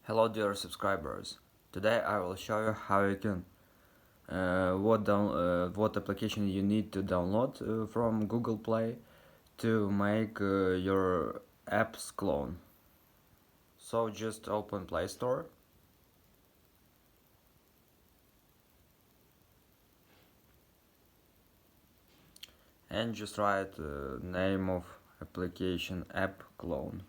Hello dear subscribers. Today I will show you how you can what application you need to download from Google Play to make your apps clone. So just open Play Store and just write name of application app clone.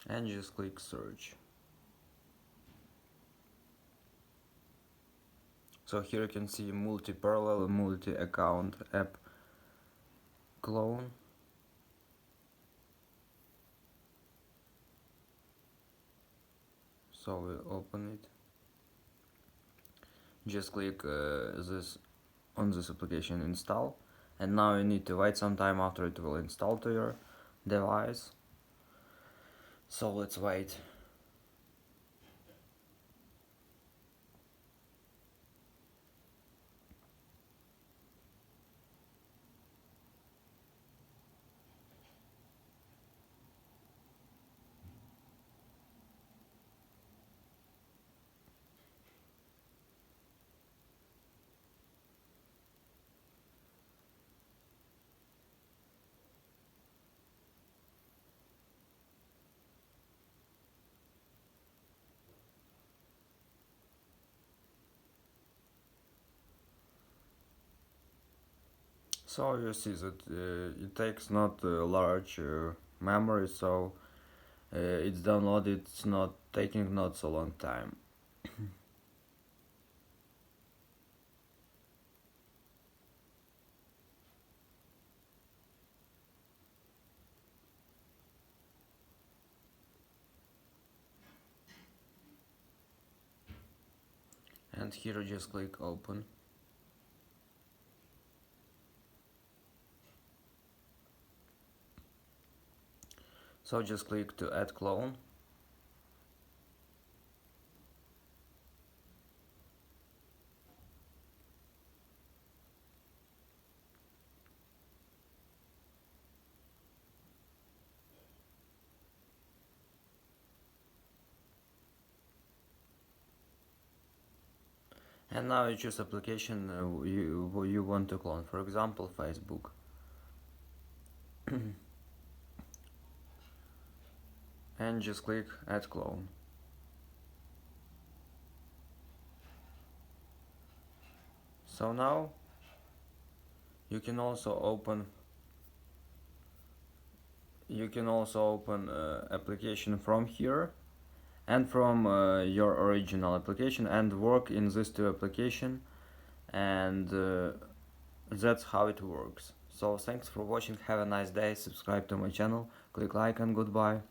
And just click search. So here you can see multi-parallel, multi-account app clone. So we open it. Just click this on this application install, and now you need to wait some time after it will install to your device. So let's wait. So you see that it takes not a large memory, so it's downloaded, it's not taking not so long time. And here you just click open. So just click to add clone. And now you choose application you want to clone, for example Facebook. And just click add clone. So now you can also open application from here and from your original application and work in these two application, and that's how it works. So thanks for watching, have a nice day, subscribe to my channel, click like, and goodbye.